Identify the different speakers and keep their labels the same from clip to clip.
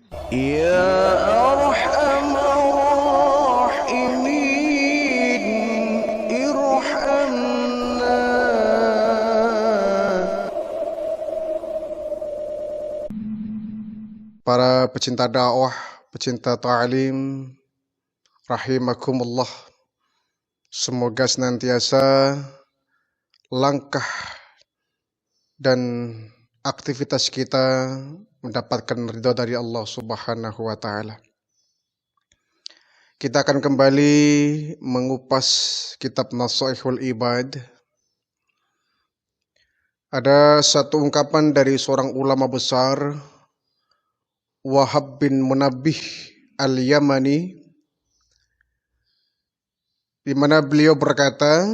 Speaker 1: يا أرحم الراحمين ارحمنا.
Speaker 2: Para pecinta dakwah, pecinta ta'lim, rahimakumullah. Semoga senantiasa langkah dan aktivitas kita mendapatkan ridha dari Allah Subhanahu wa taala. Kita akan kembali mengupas kitab Nasaihul Ibad. Ada satu ungkapan dari seorang ulama besar, Wahab bin Munabbih al-Yamani, di mana beliau berkata,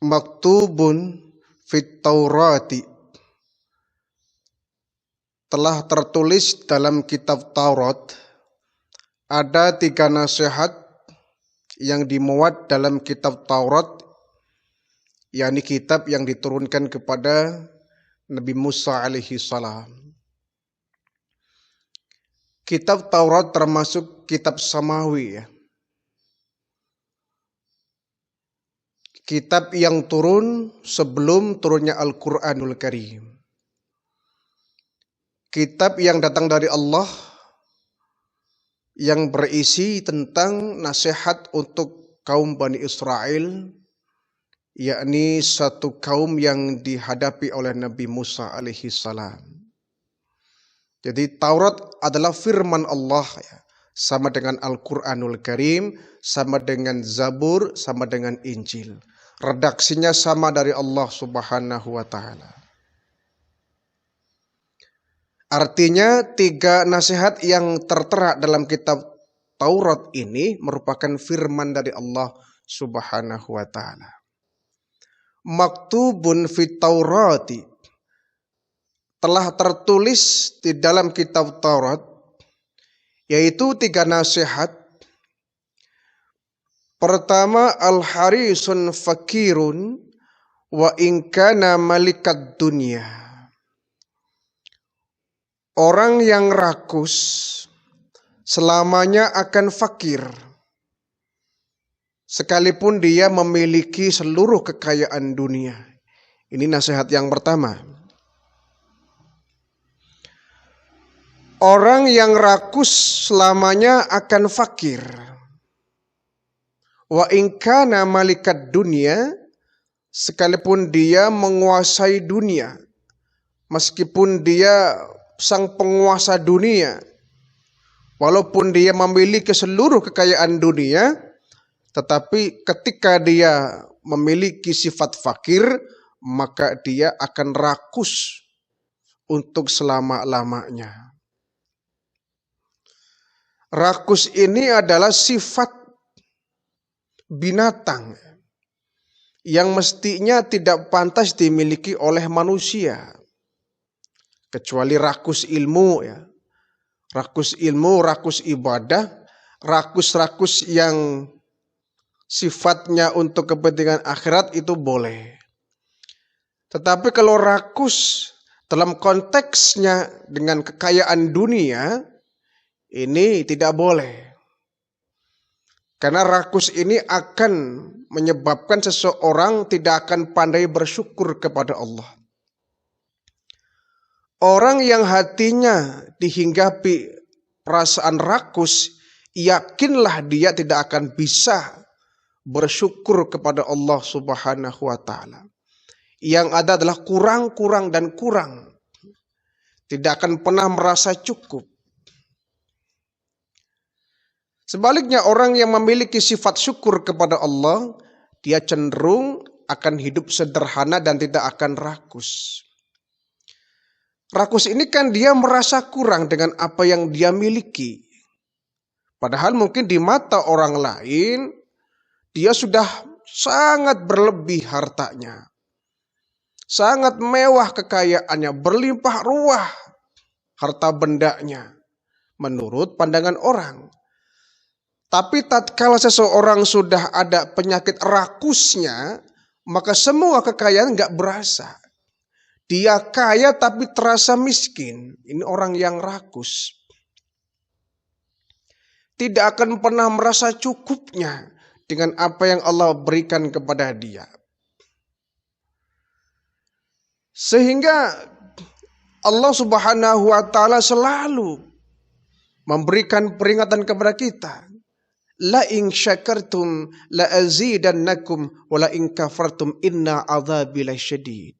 Speaker 2: maktubun fit Taurati, telah tertulis dalam kitab Taurat, ada 3 nasihat yang dimuat dalam kitab Taurat, yakni kitab yang diturunkan kepada Nabi Musa alaihi salam. Kitab Taurat termasuk kitab samawi, ya. Kitab yang turun sebelum turunnya Al-Quranul Karim. Kitab yang datang dari Allah, yang berisi tentang nasihat untuk kaum Bani Israel, yakni satu kaum yang dihadapi oleh Nabi Musa alaihi salam. Jadi Taurat adalah firman Allah, ya. Sama dengan Al-Quranul Karim, sama dengan Zabur, sama dengan Injil. Redaksinya sama dari Allah Subhanahu wa ta'ala. Artinya 3 nasihat yang tertera dalam kitab Taurat ini merupakan firman dari Allah Subhanahu wa ta'ala. Maktubun fit Taurati, telah tertulis di dalam kitab Taurat, yaitu 3 nasihat. Pertama, al-harisun fakirun wa in kana malikad dunya. Orang yang rakus selamanya akan fakir, sekalipun dia memiliki seluruh kekayaan dunia. Ini nasihat yang pertama. Orang yang rakus selamanya akan fakir. Wa in kana malikat dunia, sekalipun dia menguasai dunia, meskipun dia sang penguasa dunia, walaupun dia memiliki seluruh kekayaan dunia, tetapi ketika dia memiliki sifat fakir, maka dia akan rakus untuk selama-lamanya. Rakus ini adalah sifat binatang yang mestinya tidak pantas dimiliki oleh manusia, kecuali rakus ilmu, ya. Rakus ilmu, rakus ibadah, rakus-rakus yang sifatnya untuk kepentingan akhirat itu boleh. Tetapi kalau rakus dalam konteksnya dengan kekayaan dunia, ini tidak boleh. Karena rakus ini akan menyebabkan seseorang tidak akan pandai bersyukur kepada Allah. Orang yang hatinya dihinggapi perasaan rakus, yakinlah dia tidak akan bisa bersyukur kepada Allah Subhanahu wa ta'ala. Yang ada adalah kurang, dan kurang. Tidak akan pernah merasa cukup. Sebaliknya, orang yang memiliki sifat syukur kepada Allah, dia cenderung akan hidup sederhana dan tidak akan rakus. Rakus ini kan dia merasa kurang dengan apa yang dia miliki. Padahal mungkin di mata orang lain, dia sudah sangat berlebih hartanya. Sangat mewah kekayaannya, berlimpah ruah harta bendanya menurut pandangan orang. Tapi tatkala seseorang sudah ada penyakit rakusnya, maka semua kekayaan gak berasa. Dia kaya tapi terasa miskin. Ini orang yang rakus. Tidak akan pernah merasa cukupnya dengan apa yang Allah berikan kepada dia. Sehingga Allah Subhanahu wa taala selalu memberikan peringatan kepada kita. La in syakartum la azidannakum wa la in kafartum inna adzabi lasyadid.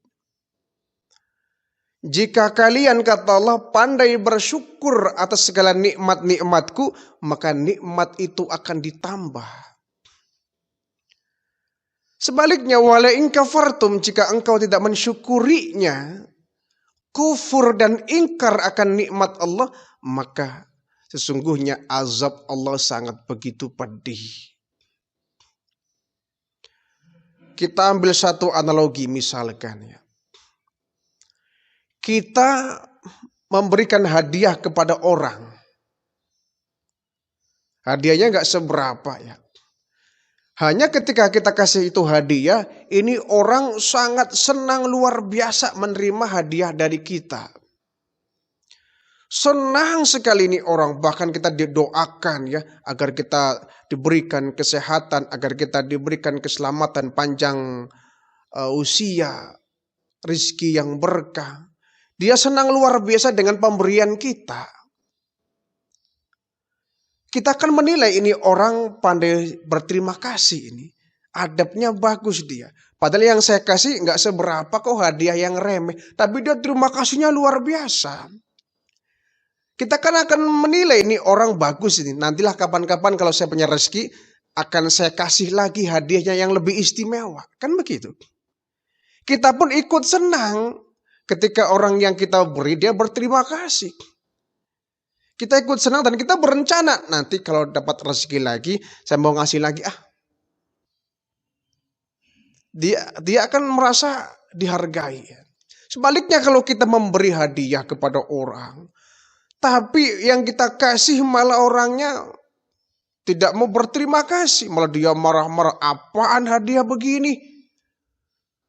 Speaker 2: Jika kalian, kata Allah, pandai bersyukur atas segala nikmat-nikmatku, maka nikmat itu akan ditambah. Sebaliknya, wala in kafartum, jika engkau tidak mensyukurinya, kufur dan ingkar akan nikmat Allah, maka sesungguhnya azab Allah sangat begitu pedih. Kita ambil satu analogi misalkan ya. Kita memberikan hadiah kepada orang. Hadiahnya nggak seberapa ya. Hanya ketika kita kasih itu hadiah, ini orang sangat senang luar biasa menerima hadiah dari kita. Senang sekali ini orang, bahkan kita didoakan ya agar kita diberikan kesehatan, agar kita diberikan keselamatan panjang usia, rizki yang berkah. Dia senang luar biasa dengan pemberian kita. Kita akan menilai ini orang pandai berterima kasih ini. Adabnya bagus dia. Padahal yang saya kasih nggak seberapa kok, hadiah yang remeh. Tapi dia terima kasihnya luar biasa. Kita kan akan menilai ini orang bagus ini. Nantilah kapan-kapan kalau saya punya rezeki, akan saya kasih lagi hadiahnya yang lebih istimewa. Kan begitu. Kita pun ikut senang ketika orang yang kita beri dia berterima kasih. Kita ikut senang dan kita berencana. Nanti kalau dapat rezeki lagi, saya mau ngasih lagi. Dia akan merasa dihargai. Sebaliknya kalau kita memberi hadiah kepada orang, tapi yang kita kasih malah orangnya tidak mau berterima kasih. Malah dia marah-marah. Apaan hadiah begini?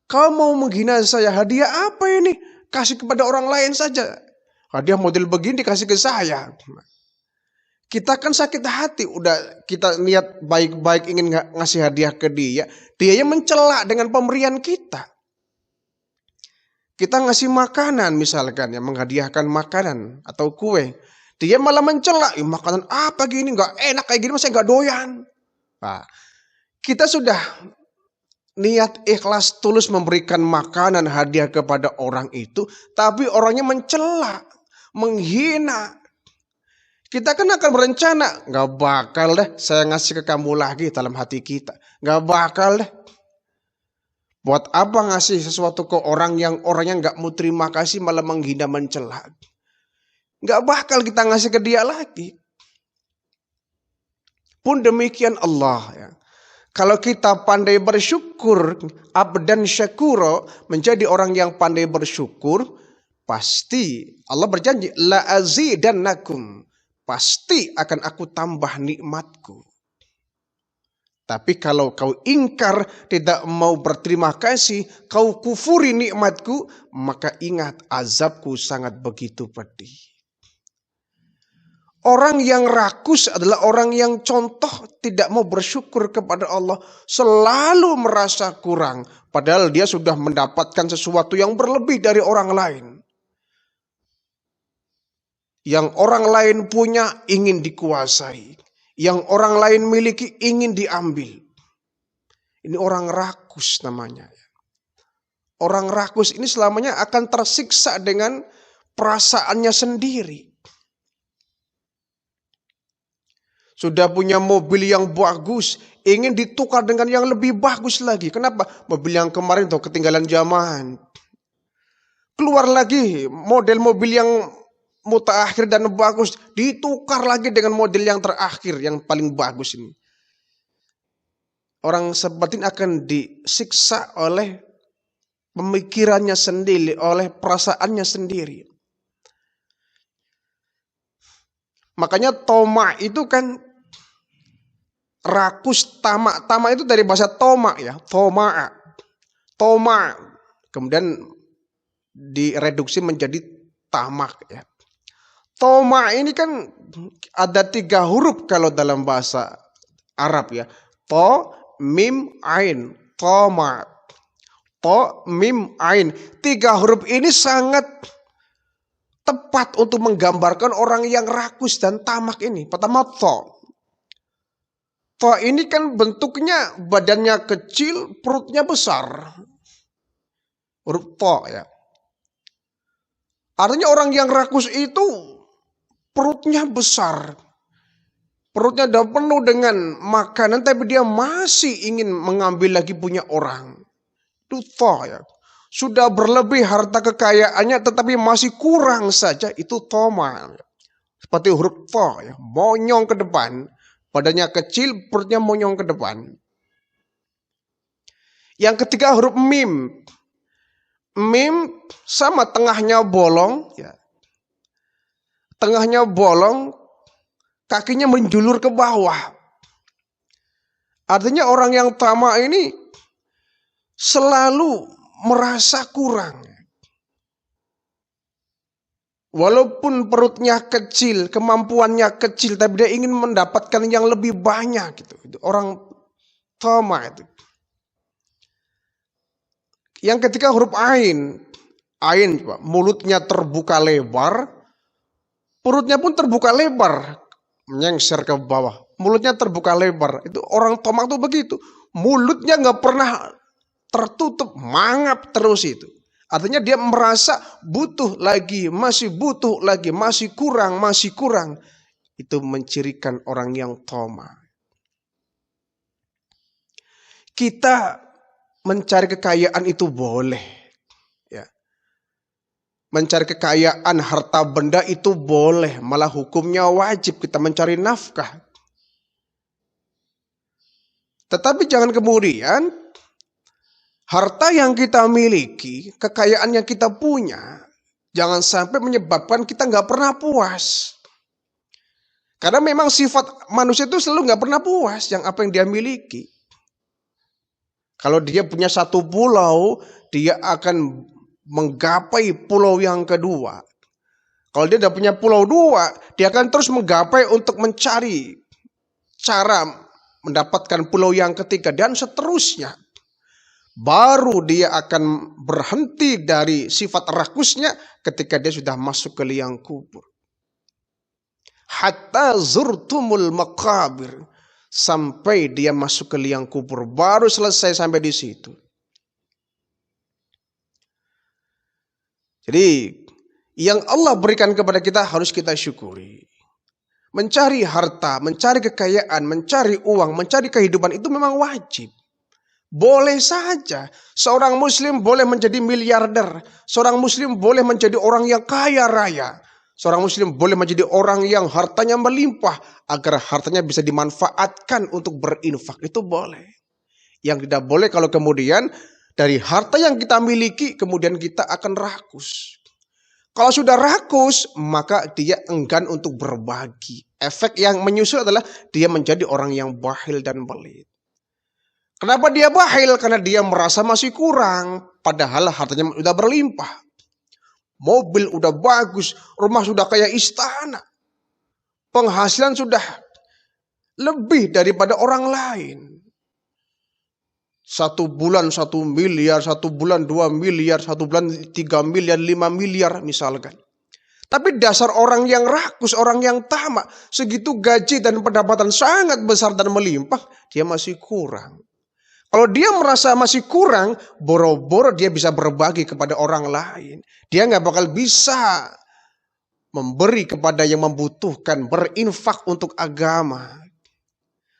Speaker 2: Kau mau menghina saya? Hadiah apa ini? Kasih kepada orang lain saja. Hadiah model begini dikasih ke saya. Kita kan sakit hati. Udah kita niat baik-baik ingin ngasih hadiah ke dia. Dia yang mencela dengan pemberian kita. Kita ngasih makanan misalkan ya, menghadiahkan makanan atau kue. Dia malah mencela, makanan apa gini, nggak enak kayak gini, saya nggak doyan. Nah, kita sudah niat ikhlas tulus memberikan makanan hadiah kepada orang itu, tapi orangnya mencela, menghina. Kita kan akan berencana, nggak bakal deh saya ngasih ke kamu lagi dalam hati kita. Nggak bakal deh. Buat apa ngasih sesuatu ke orang yang orangnya nggak mau terima kasih malah menghina mencela. Nggak bakal kita ngasih ke dia lagi. Pun demikian Allah ya. Kalau kita pandai bersyukur, abdan syakuro, menjadi orang yang pandai bersyukur, pasti Allah berjanji la azidannakum, pasti akan aku tambah nikmatku. Tapi kalau kau ingkar, tidak mau berterima kasih, kau kufuri nikmatku, maka ingat azabku sangat begitu pedih. Orang yang rakus adalah orang yang contoh tidak mau bersyukur kepada Allah. Selalu merasa kurang. Padahal dia sudah mendapatkan sesuatu yang berlebih dari orang lain. Yang orang lain punya ingin dikuasai. Yang orang lain miliki ingin diambil. Ini orang rakus namanya. Orang rakus ini selamanya akan tersiksa dengan perasaannya sendiri. Sudah punya mobil yang bagus, ingin ditukar dengan yang lebih bagus lagi. Kenapa? Mobil yang kemarin tuh ketinggalan zaman. Keluar lagi model mobil yang mutaakhir dan bagus, ditukar lagi dengan model yang terakhir, yang paling bagus ini. Orang seperti ini akan disiksa oleh pemikirannya sendiri, oleh perasaannya sendiri. Makanya toma itu kan rakus, tamak. Tamak itu dari bahasa toma ya, toma. Kemudian direduksi menjadi tamak ya. Toma ini kan ada 3 huruf kalau dalam bahasa Arab ya. To, mim, ain. Toma. To, mim, ain. 3 huruf ini sangat tepat untuk menggambarkan orang yang rakus dan tamak ini. Pertama to. To ini kan bentuknya badannya kecil, perutnya besar. Huruf to ya. Artinya orang yang rakus itu perutnya besar. Perutnya sudah penuh dengan makanan tapi dia masih ingin mengambil lagi punya orang. Itu to ya. Sudah berlebih harta kekayaannya tetapi masih kurang saja, itu toma. Seperti huruf to ya, monyong ke depan. Badannya kecil, perutnya monyong ke depan. Yang ketiga huruf mim. Mim sama tengahnya bolong. Ya. Tengahnya bolong, kakinya menjulur ke bawah. Artinya orang yang tamak ini selalu merasa kurang. Walaupun perutnya kecil, kemampuannya kecil, tapi dia ingin mendapatkan yang lebih banyak gitu. Itu orang tamak itu. Yang ketiga huruf ain. Ain, mulutnya terbuka lebar, perutnya pun terbuka lebar, menyengser ke bawah. Mulutnya terbuka lebar. Itu orang tamak itu begitu. Mulutnya nggak pernah tertutup, mangap terus itu. Artinya dia merasa butuh lagi, masih butuh lagi, masih kurang, masih kurang. Itu mencirikan orang yang tamak. Kita mencari kekayaan itu boleh. Ya. Mencari kekayaan, harta benda itu boleh. Malah hukumnya wajib kita mencari nafkah. Tetapi jangan kemudian harta yang kita miliki, kekayaan yang kita punya, jangan sampai menyebabkan kita nggak pernah puas. Karena memang sifat manusia itu selalu nggak pernah puas yang apa yang dia miliki. Kalau dia punya 1 pulau, dia akan menggapai pulau yang kedua. Kalau dia udah punya pulau 2, dia akan terus menggapai untuk mencari cara mendapatkan pulau yang ketiga dan seterusnya. Baru dia akan berhenti dari sifat rakusnya ketika dia sudah masuk ke liang kubur. Hatta zurtumul maqabir. Sampai dia masuk ke liang kubur. Baru selesai sampai di situ. Jadi yang Allah berikan kepada kita harus kita syukuri. Mencari harta, mencari kekayaan, mencari uang, mencari kehidupan itu memang wajib. Boleh saja. Seorang muslim boleh menjadi miliarder. Seorang muslim boleh menjadi orang yang kaya raya. Seorang muslim boleh menjadi orang yang hartanya melimpah. Agar hartanya bisa dimanfaatkan untuk berinfak. Itu boleh. Yang tidak boleh kalau kemudian dari harta yang kita miliki kemudian kita akan rakus. Kalau sudah rakus maka dia enggan untuk berbagi. Efek yang menyusul adalah dia menjadi orang yang bakhil dan pelit. Kenapa dia bakhil? Karena dia merasa masih kurang. Padahal hartanya sudah berlimpah. Mobil udah bagus. Rumah sudah kayak istana. Penghasilan sudah lebih daripada orang lain. 1 bulan 1 miliar, 1 bulan 2 miliar, 1 bulan 3 miliar, 5 miliar misalkan. Tapi dasar orang yang rakus, orang yang tamak. Segitu gaji dan pendapatan sangat besar dan melimpah. Dia masih kurang. Kalau dia merasa masih kurang, boro-boro dia bisa berbagi kepada orang lain. Dia nggak bakal bisa memberi kepada yang membutuhkan, berinfak untuk agama,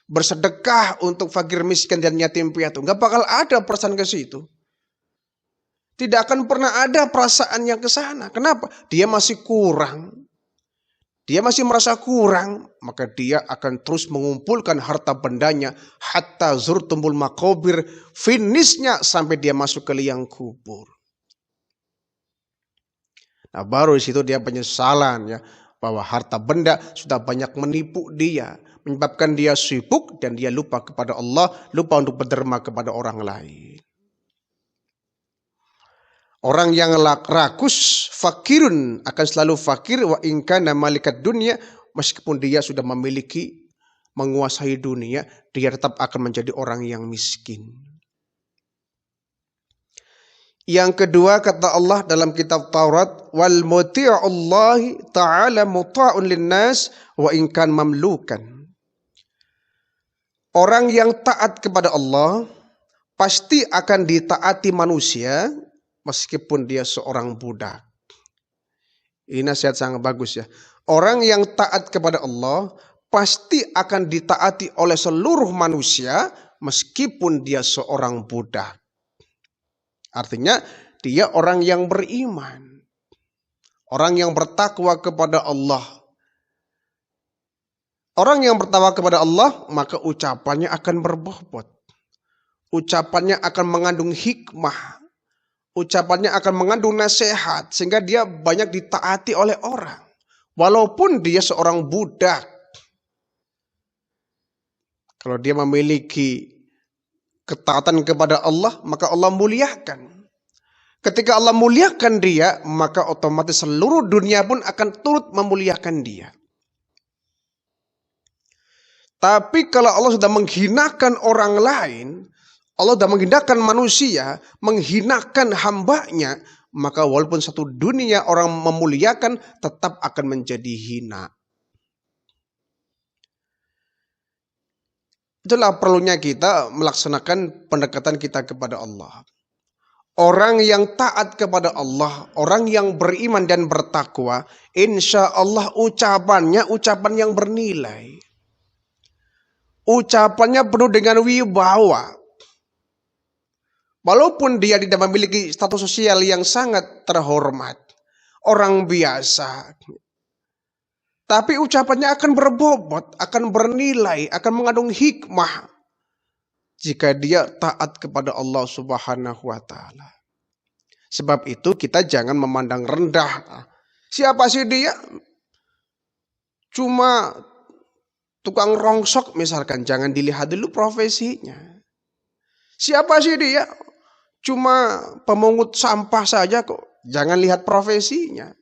Speaker 2: bersedekah untuk fakir miskin dan yatim piatu. Nggak bakal ada perasaan ke situ. Tidak akan pernah ada perasaan yang ke sana. Kenapa? Dia masih kurang. Dia masih merasa kurang, maka dia akan terus mengumpulkan harta bendanya hatta zurtumul maqabir, finishnya sampai dia masuk ke liang kubur. Nah, baru di situ dia penyesalan ya, bahwa harta benda sudah banyak menipu dia, menyebabkan dia sibuk dan dia lupa kepada Allah, lupa untuk berderma kepada orang lain. Orang yang rakus, fakirun, akan selalu fakir. Wa in kana malikat dunia, meskipun dia sudah memiliki, menguasai dunia, dia tetap akan menjadi orang yang miskin. Yang kedua, kata Allah dalam kitab Taurat, wal muti'ullahi ta'ala muta'un linnas wa in kan mamlukan. Orang yang taat kepada Allah pasti akan ditaati manusia meskipun dia seorang budak. Ini nasihat sangat bagus ya. Orang yang taat kepada Allah pasti akan ditaati oleh seluruh manusia meskipun dia seorang budak. Artinya dia orang yang beriman. Orang yang bertakwa kepada Allah. Orang yang bertakwa kepada Allah, maka ucapannya akan berbobot. Ucapannya akan mengandung hikmah. Ucapannya akan mengandung nasihat. Sehingga dia banyak ditaati oleh orang. Walaupun dia seorang budak. Kalau dia memiliki ketaatan kepada Allah, maka Allah muliakan. Ketika Allah muliakan dia, maka otomatis seluruh dunia pun akan turut memuliakan dia. Tapi kalau Allah sudah menghinakan orang lain, Allah sudah menghinakan manusia, menghinakan hambanya, maka walaupun satu dunia orang memuliakan, tetap akan menjadi hina. Itulah perlunya kita melaksanakan pendekatan kita kepada Allah. Orang yang taat kepada Allah, orang yang beriman dan bertakwa, insya Allah ucapannya ucapan yang bernilai. Ucapannya penuh dengan wibawa. Walaupun dia tidak memiliki status sosial yang sangat terhormat, orang biasa. Tapi ucapannya akan berbobot, akan bernilai, akan mengandung hikmah. Jika dia taat kepada Allah Subhanahu wa ta'ala. Sebab itu kita jangan memandang rendah. Siapa sih dia? Cuma tukang rongsok misalkan, jangan dilihat dulu profesinya. Siapa sih dia? Cuma pemungut sampah saja kok, jangan lihat profesinya.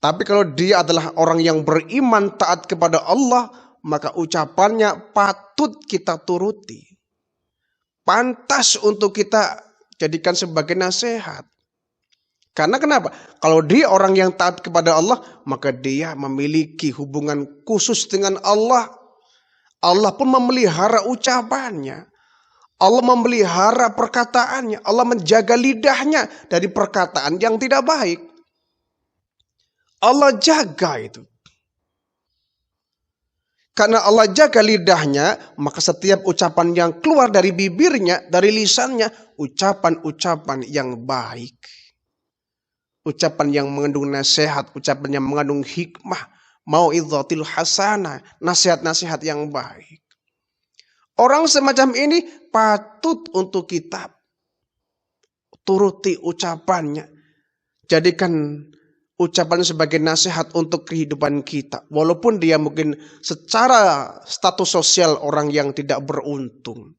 Speaker 2: Tapi kalau dia adalah orang yang beriman taat kepada Allah, maka ucapannya patut kita turuti. Pantas untuk kita jadikan sebagai nasihat. Karena kenapa? Kalau dia orang yang taat kepada Allah, maka dia memiliki hubungan khusus dengan Allah. Allah pun memelihara ucapannya. Allah memelihara perkataannya. Allah menjaga lidahnya dari perkataan yang tidak baik. Allah jaga itu. Karena Allah jaga lidahnya, maka setiap ucapan yang keluar dari bibirnya, dari lisannya, ucapan-ucapan yang baik. Ucapan yang mengandung nasihat, ucapan yang mengandung hikmah, mau'idhatil hasanah, nasihat-nasihat yang baik. Orang semacam ini patut untuk kita turuti ucapannya. Jadikan ucapan sebagai nasihat untuk kehidupan kita. Walaupun dia mungkin secara status sosial orang yang tidak beruntung.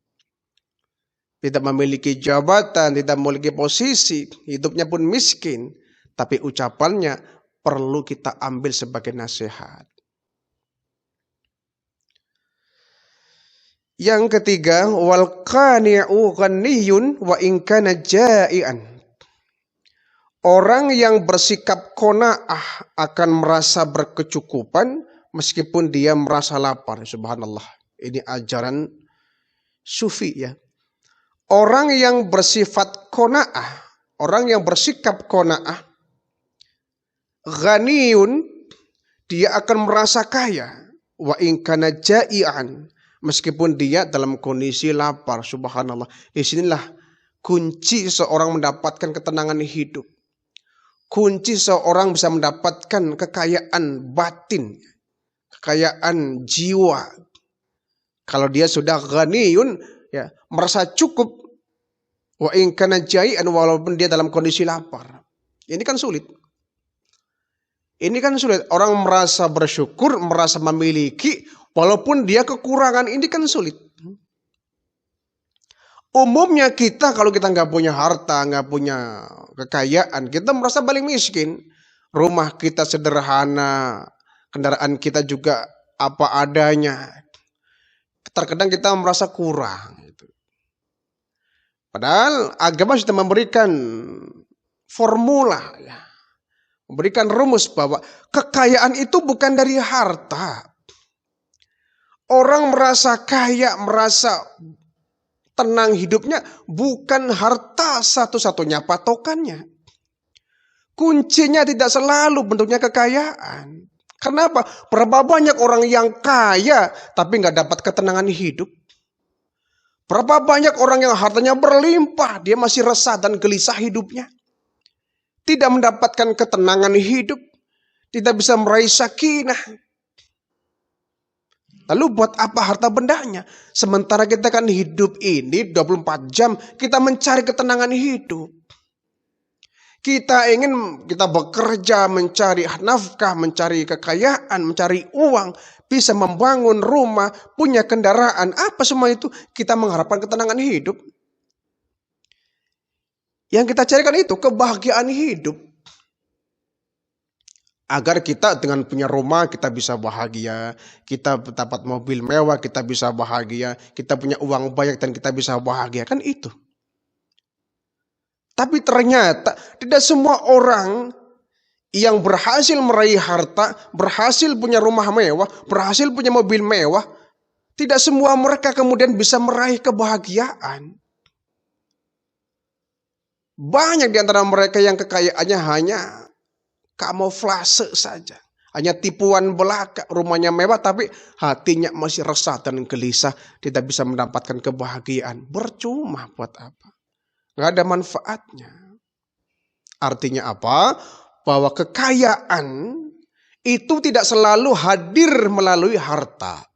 Speaker 2: Tidak memiliki jabatan, tidak memiliki posisi, hidupnya pun miskin. Tapi ucapannya perlu kita ambil sebagai nasihat. Yang ketiga, wal qani'u ghaniyun wa in kana ja'ian. Orang yang bersikap qanaah akan merasa berkecukupan meskipun dia merasa lapar. Subhanallah. Ini ajaran sufi ya. Orang yang bersifat qanaah, orang yang bersikap qanaah, ghaniyun, dia akan merasa kaya. Wa in kana ja'ian. Meskipun dia dalam kondisi lapar, subhanallah. Disinilah kunci seorang mendapatkan ketenangan hidup. Kunci seorang bisa mendapatkan kekayaan batin, kekayaan jiwa. Kalau dia sudah ghaniyun, ya, merasa cukup. Wa in kana jai'an, walaupun dia dalam kondisi lapar. Ini kan sulit. Ini kan sulit. Orang merasa bersyukur, merasa memiliki, walaupun dia kekurangan, ini kan sulit. Umumnya kita kalau kita nggak punya harta, nggak punya kekayaan, kita merasa paling miskin. Rumah kita sederhana, kendaraan kita juga apa adanya. Terkadang kita merasa kurang. Padahal agama sudah memberikan formula, ya, memberikan rumus bahwa kekayaan itu bukan dari harta. Orang merasa kaya, merasa tenang hidupnya, bukan harta satu-satunya patokannya. Kuncinya tidak selalu bentuknya kekayaan. Kenapa? Berapa banyak orang yang kaya tapi nggak dapat ketenangan hidup? Berapa banyak orang yang hartanya berlimpah, dia masih resah dan gelisah hidupnya? Tidak mendapatkan ketenangan hidup, tidak bisa meraih sakinah. Lalu buat apa harta bendanya? Sementara kita kan hidup ini 24 jam, kita mencari ketenangan hidup. Kita bekerja, mencari nafkah, mencari kekayaan, mencari uang, bisa membangun rumah, punya kendaraan, apa semua itu kita mengharapkan ketenangan hidup. Yang kita carikan itu kebahagiaan hidup. Agar kita dengan punya rumah kita bisa bahagia, kita dapat mobil mewah kita bisa bahagia, kita punya uang banyak dan kita bisa bahagia, kan itu. Tapi ternyata tidak semua orang yang berhasil meraih harta, berhasil punya rumah mewah, berhasil punya mobil mewah, tidak semua mereka kemudian bisa meraih kebahagiaan. Banyak di antara mereka yang kekayaannya hanya kamuflase saja. Hanya tipuan belaka, rumahnya mewah tapi hatinya masih resah dan gelisah, tidak bisa mendapatkan kebahagiaan. Percuma buat apa? Nggak ada manfaatnya. Artinya apa? Bahwa kekayaan itu tidak selalu hadir melalui harta.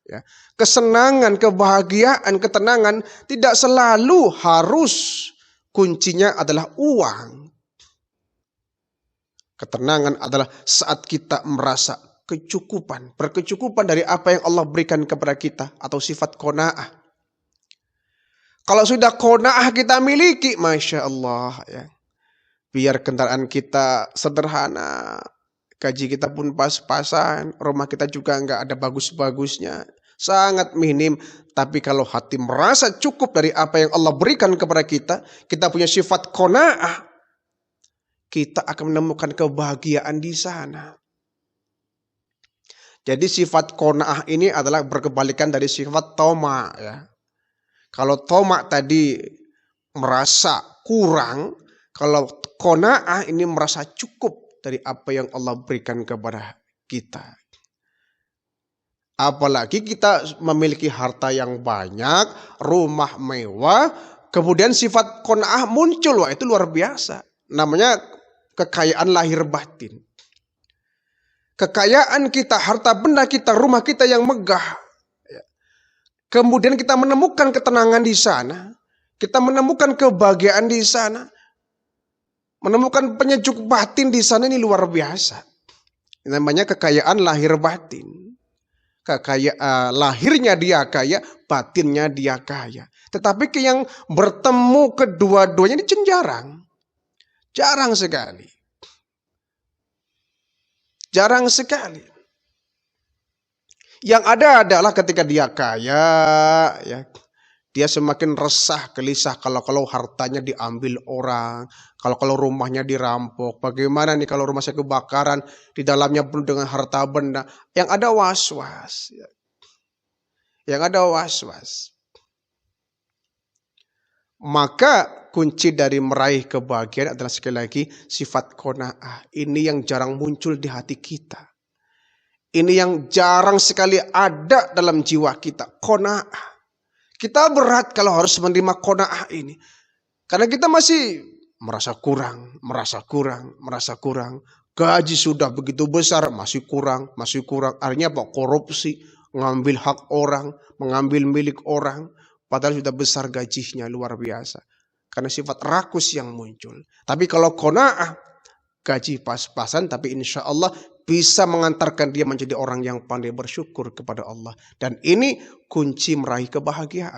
Speaker 2: Ya. Kesenangan, kebahagiaan, ketenangan tidak selalu harus kuncinya adalah uang. Ketenangan adalah saat kita merasa kecukupan, berkecukupan dari apa yang Allah berikan kepada kita atau sifat qanaah. Kalau sudah qanaah kita miliki, Masya Allah, ya. Biar kendaraan kita sederhana, gaji kita pun pas-pasan, rumah kita juga nggak ada bagus-bagusnya, sangat minim. Tapi kalau hati merasa cukup dari apa yang Allah berikan kepada kita, kita punya sifat qanaah, kita akan menemukan kebahagiaan di sana. Jadi sifat qanaah ini adalah berkebalikan dari sifat toma, ya. Kalau toma tadi merasa kurang, kalau qanaah ini merasa cukup dari apa yang Allah berikan kepada kita. Apalagi kita memiliki harta yang banyak, rumah mewah, kemudian sifat qanaah muncul, wah itu luar biasa. Namanya kekayaan lahir batin. Kekayaan kita, harta benda kita, rumah kita yang megah. Kemudian kita menemukan ketenangan di sana. Kita menemukan kebahagiaan di sana. Menemukan penyejuk batin di sana, ini luar biasa. Ini namanya kekayaan lahir batin. Lahirnya dia kaya, batinnya dia kaya. Tetapi yang bertemu kedua-duanya ini jarang. Jarang sekali. Jarang sekali. Yang ada adalah ketika dia kaya, ya, dia semakin resah, gelisah kalau hartanya diambil orang, kalau rumahnya dirampok. Bagaimana nih kalau rumah saya kebakaran, di dalamnya penuh dengan harta benda. Yang ada was-was. Ya. Yang ada was-was. Maka kunci dari meraih kebahagiaan adalah sekali lagi sifat qanaah. Ini yang jarang muncul di hati kita. Ini yang jarang sekali ada dalam jiwa kita, qanaah. Kita berat kalau harus menerima qanaah ini. Karena kita masih merasa kurang. Gaji sudah begitu besar, masih kurang. Artinya apa? Korupsi, mengambil hak orang, mengambil milik orang. Padahal sudah besar gajinya, luar biasa. Karena sifat rakus yang muncul. Tapi kalau qanaah, gaji pas-pasan, tapi insya Allah bisa mengantarkan dia menjadi orang yang pandai bersyukur kepada Allah. Dan ini kunci meraih kebahagiaan.